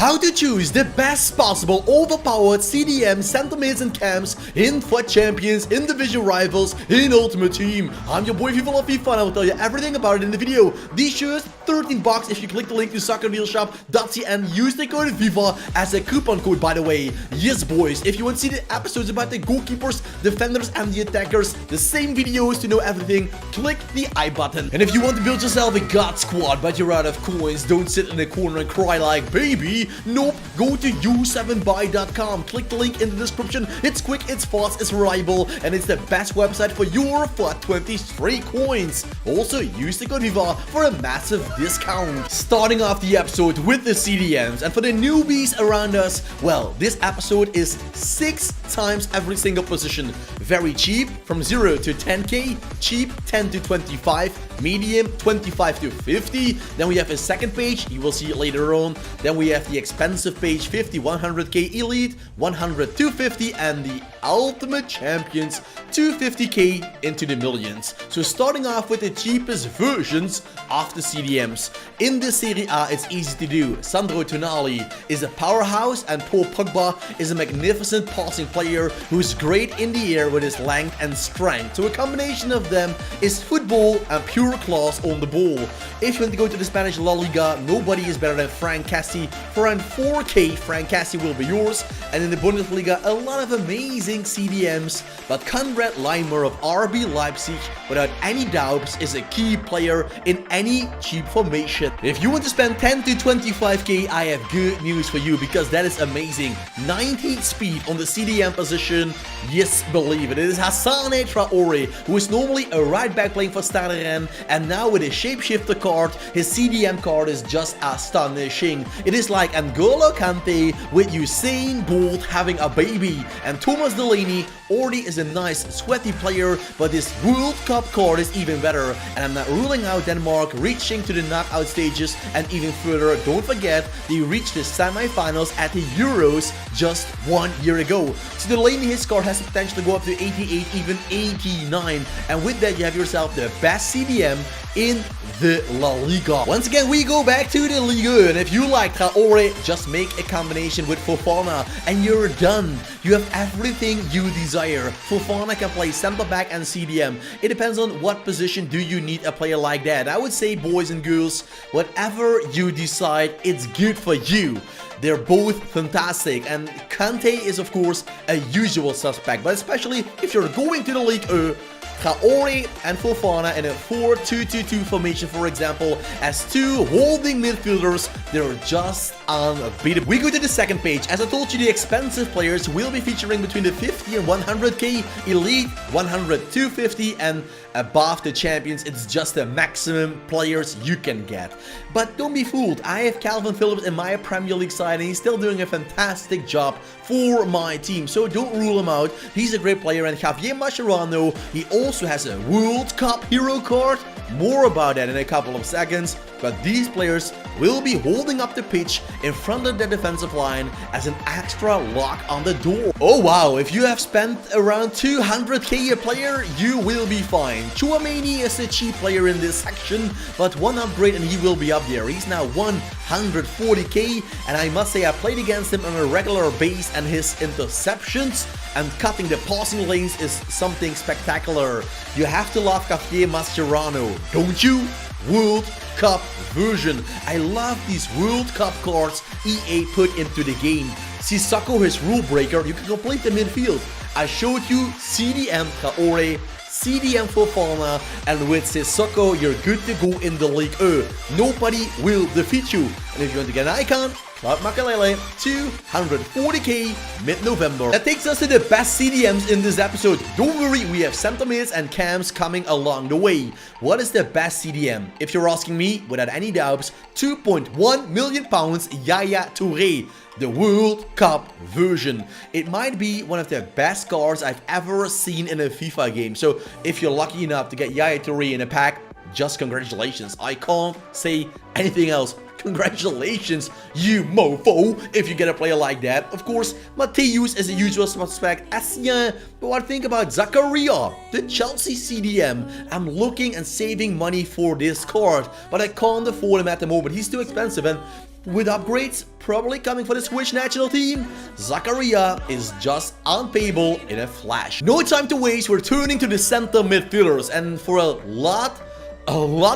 How to choose the best possible overpowered CDM, center mids and cams in FUT Champions, in Division Rivals, in Ultimate Team. I'm your boy Fifa and I will tell you everything about it in the video. These shirts, 13 bucks if you click the link to soccerdealshop.ca and use the code FIFA as a coupon code, by the way. Yes boys, if you want to see the episodes about the goalkeepers, defenders and the attackers, the same videos to know everything, click the I button. And if you want to build yourself a god squad but you're out of coins, don't sit in the corner and cry like baby. Nope, go to u7buy.com, click the link in the description. It's quick, it's fast, it's reliable, and it's the best website for your FUT 20 straight coins. Also, use the code FIFA for a massive discount. Starting off the episode with the CDMs, and for the newbies around us, well, this episode is 6 times every single position. Very cheap, from 0 to 10k, cheap 10 to 25, medium 25 to 50. Then we have a second page, you will see it later on. Then we have the expensive page, 50, 100k elite, 100, 250, and the ultimate champions, 250k into the millions. So starting off with the cheapest versions of the CDMs. In this Serie A, it's easy to do. Sandro Tonali is a powerhouse and Paul Pogba is a magnificent passing player who's great in the air with his length and strength. So a combination of them is football and pure class on the ball. If you want to go to the Spanish La Liga, nobody is better than Frank Cassie. For around 4k, Frank Cassie will be yours. And in the Bundesliga, a lot of amazing CDMs, but Konrad Leimer of RB Leipzig, without any doubts, is a key player in any cheap formation. If you want to spend 10 to 25k, I have good news for you because that is amazing. 90 speed on the CDM position, yes, believe it. It is Hassane Traore, who is normally a right back playing for Stade Rennes, and now with his shapeshifter card, his CDM card is just astonishing. It is like N'Golo Kante with Usain Bolt having a baby, and Thomas Delaney already is a nice sweaty player, but this World Cup card is even better, and I'm not ruling out Denmark reaching to the knockout stages and even further. Don't forget, they reached the semi-finals at the Euros just 1 year ago. So Delaney, his card has the potential to go up to 88, even 89, and with that you have yourself the best CDM in the La Liga. Once again, we go back to the Liga, and if you like Traore, just make a combination with Fofana and you're done. You have everything you desire. Fofana can play center back and CDM. It depends on what position do you need a player like that. I would say, boys and girls, whatever you decide, it's good for you. They're both fantastic, and Kante is of course a usual suspect, but especially if you're going to the League Traore and Fofana in a 4-2-2-2 formation, for example, as two holding midfielders, they're just unbeatable. We go to the second page. As I told you, the expensive players will be featuring between the 50 and 100k, elite 100, 250, and above the champions, it's just the maximum players you can get. But don't be fooled, I have Calvin Phillips in my Premier League side and he's still doing a fantastic job for my team, so don't rule him out. He's a great player. And Javier Mascherano, he also has a World Cup hero card. More about that in a couple of seconds, but these players will be holding up the pitch in front of the defensive line as an extra lock on the door. Oh wow, if you have spent around 200k a player, you will be fine. Chouameni is a cheap player in this section, but one upgrade and he will be up there. He's now 140k, and I must say I played against him on a regular base, and his interceptions and cutting the passing lanes is something spectacular. You have to love Javier Mascherano, don't you? World Cup version. I love these World Cup cards EA put into the game. Sissoko, his rule breaker, you can complete the midfield. I showed you CDM Traore, CDM Fofana, and with Sissoko you're good to go in the League. Nobody will defeat you. And if you want to get an icon, Club Makalele, 240k mid-November. That takes us to the best CDMs in this episode. Don't worry, we have center mids and cams coming along the way. What is the best CDM? If you're asking me, without any doubts, 2.1 million pounds Yaya Touré, the World Cup version. It might be one of the best cards I've ever seen in a FIFA game. So if you're lucky enough to get Yaya Touré in a pack, just congratulations. I can't say anything else. Congratulations, you mofo, if you get a player like that. Of course, Mateus is a usual suspect, Essien, but what think about Zakaria, the Chelsea CDM? I'm looking and saving money for this card, but I can't afford him at the moment. He's too expensive, and with upgrades probably coming for the Swiss national team, Zakaria is just unpayable in a flash. No time to waste, we're turning to the center midfielders, and for a lot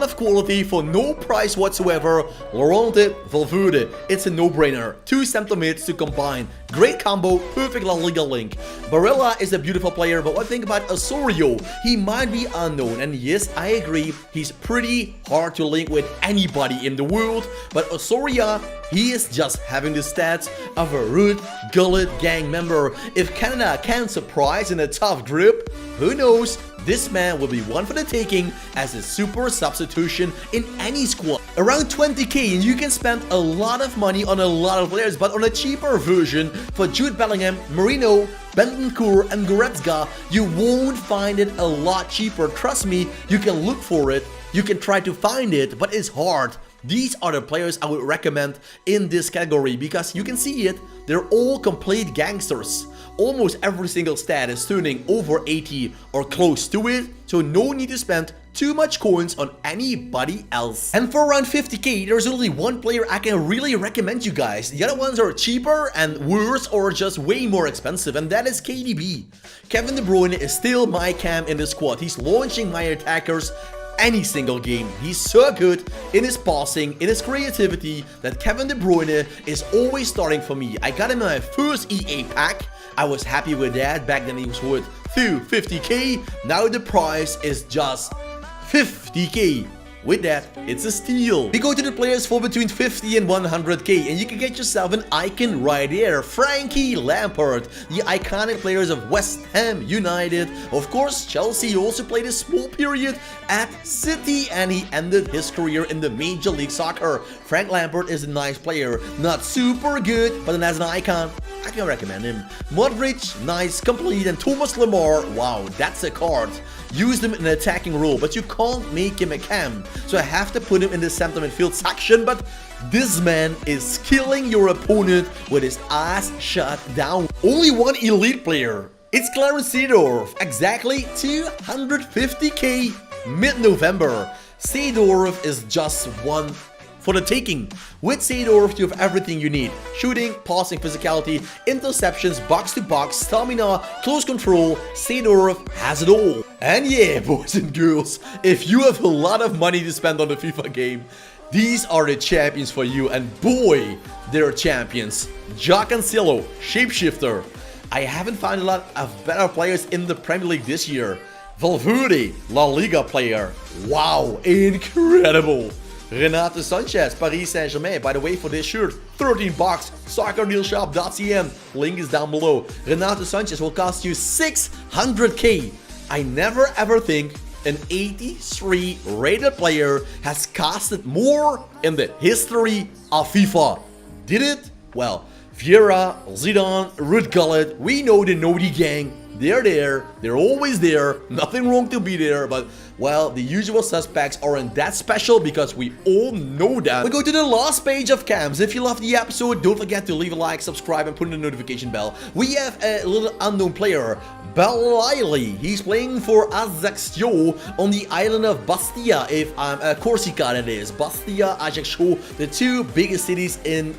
of quality for no price whatsoever, Laurent Valverde. It's a no-brainer. 2 center mids to combine. Great combo, perfect La Liga link. Barella is a beautiful player, but one thing about Osorio, he might be unknown. And yes, I agree, he's pretty hard to link with anybody in the world. But Osorio, he is just having the stats of a Ruud Gullit gang member. If Canada can surprise in a tough group, who knows? This man will be one for the taking as a super substitution in any squad. Around 20k, and you can spend a lot of money on a lot of players, but on a cheaper version for Jude Bellingham, Marino, Bentancur and Goretzka, you won't find it a lot cheaper. Trust me, you can look for it, you can try to find it, but it's hard. These are the players I would recommend in this category because you can see it, they're all complete gangsters. Almost every single stat is turning over 80 or close to it, so no need to spend too much coins on anybody else. And for around 50k, there's only one player I can really recommend you guys. The other ones are cheaper and worse or just way more expensive, and that is KDB. Kevin De Bruyne is still my cam in the squad. He's launching my attackers any single game. He's so good in his passing, in his creativity, that Kevin De Bruyne is always starting for me. I got him in my first EA pack. I was happy with that. Back then he was worth 50k. Now the price is just 50k. With that, it's a steal. We go to the players for between 50 and 100k, and you can get yourself an icon right here. Frankie Lampard, the iconic players of West Ham United. Of course, Chelsea also played a small period at City, and he ended his career in the Major League Soccer. Frank Lampard is a nice player. Not super good, but as an icon, I can recommend him. Modric, nice, complete, and Thomas Lemar, wow, that's a card. Use him in an attacking role, but you can't make him a cam. So I have to put him in the center midfield section, but this man is killing your opponent with his ass shut down. Only one elite player. It's Clarence Seedorf, exactly 250k mid-November. Seedorf is just one for the taking. With Seedorf, you have everything you need. Shooting, passing, physicality, interceptions, box-to-box, stamina, close control. Seedorf has it all. And yeah, boys and girls, if you have a lot of money to spend on the FIFA game, these are the champions for you. And boy, they're champions. Joao Cancelo, shapeshifter. I haven't found a lot of better players in the Premier League this year. Valverde, La Liga player. Wow, incredible. Renato Sanchez, Paris Saint-Germain. By the way, for this shirt, 13 bucks, soccerdealshop.cm. Link is down below. Renato Sanchez will cost you 600k. I never ever think an 83 rated player has costed more in the history of FIFA. Did it? Well, Vieira, Zidane, Ruud Gullit, we know the Nodi gang. They're there, they're always there, nothing wrong to be there, but well, the usual suspects aren't that special because we all know that. We go to the last page of cams. If you love the episode, don't forget to leave a like, subscribe, and put in the notification bell. We have a little unknown player, Belaili. He's playing for Ajaccio on the island of Bastia, if I'm Corsica that is. Bastia, Ajaccio, the two biggest cities in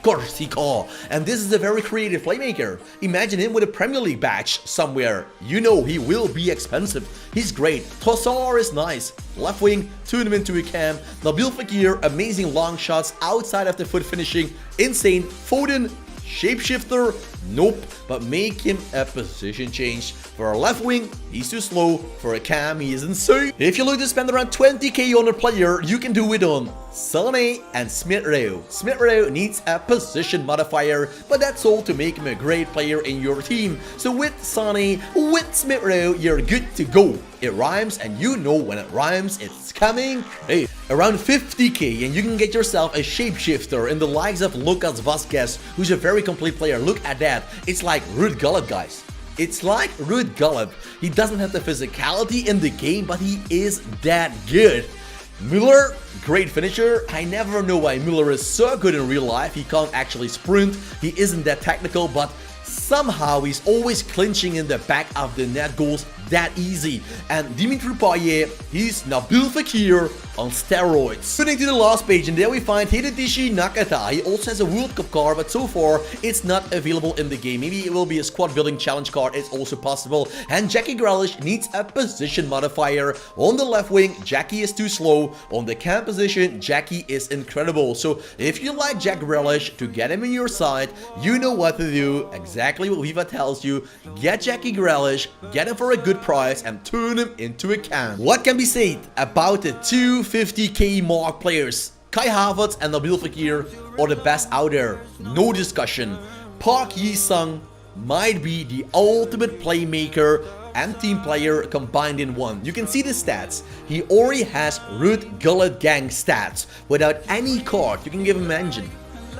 Corsica. And this is a very creative playmaker. Imagine him with a Premier League badge somewhere. You know he will be expensive. He's great. Trossard is nice. Left wing, turn him into a cam. Nabil Fekir, amazing long shots outside of the foot finishing. Insane. Foden, shapeshifter. Nope, but make him a position change. For a left wing, he's too slow. For a cam, he is insane. If you look to spend around 20k on a player, you can do it on Sané and Smith Rowe. Smith Rowe needs a position modifier, but that's all to make him a great player in your team. So with Sané, with Smith Rowe, you're good to go. It rhymes, and you know when it rhymes, it's coming crazy. Around 50k, and you can get yourself a shapeshifter in the likes of Lucas Vazquez, who's a very complete player. Look at that. It's like Ruud Gullit, guys. It's like Ruud Gullit. He doesn't have the physicality in the game, but he is that good. Müller, great finisher. I never know why Müller is so good in real life. He can't actually sprint. He isn't that technical, but somehow he's always clinching in the back of the net goals. that easy. And Dimitri Payet, he's Nabil Fekir on steroids. Turning to the last page, and there we find Hideyoshi Nakata. He also has a World Cup card, but so far it's not available in the game. Maybe it will be a squad building challenge card, it's also possible. And Jackie Grealish needs a position modifier. On the left wing, Jackie is too slow. On the cam position, Jackie is incredible. So if you like Jack Grealish, to get him in your side, you know what to do. Exactly what FIFA tells you. Get Jackie Grealish, get him for a good price, and turn him into a cam. What can be said about the 250k mark players? Kai Havertz and Nabil Fekir are the best out there. No discussion. Park Ji-sung might be the ultimate playmaker and team player combined in one. You can see the stats. He already has Ruud Gullit Gang stats. Without any card, you can give him an engine,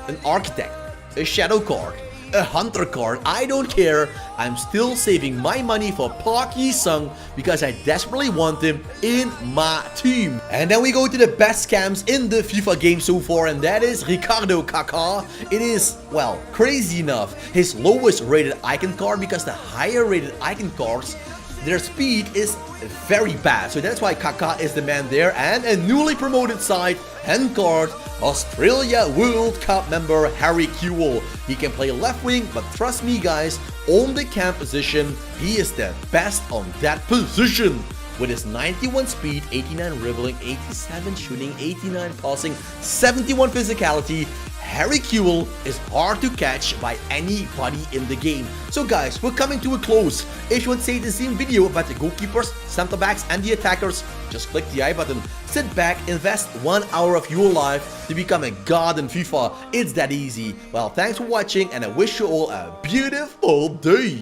an architect, a shadow card, a hunter card. I don't care. I'm still saving my money for Park Ji-sung because I desperately want him in my team. And then we go to the best scams in the FIFA game so far, and that is Ricardo Kaká. It is, well, crazy enough, his lowest rated icon card, because the higher rated icon cards, their speed is very bad. So that's why Kaká is the man there. And a newly promoted side, hand card, Australia World Cup member Harry Kewell. He can play left wing, but trust me guys, on the cam position, he is the best on that position. With his 91 speed, 89 dribbling, 87 shooting, 89 passing, 71 physicality, Harry Kewell is hard to catch by anybody in the game. So guys, we're coming to a close. If you want to see the same video about the goalkeepers, center backs and the attackers, just click the I button. Sit back, invest 1 hour of your life to become a god in FIFA. It's that easy. Well, thanks for watching, and I wish you all a beautiful day.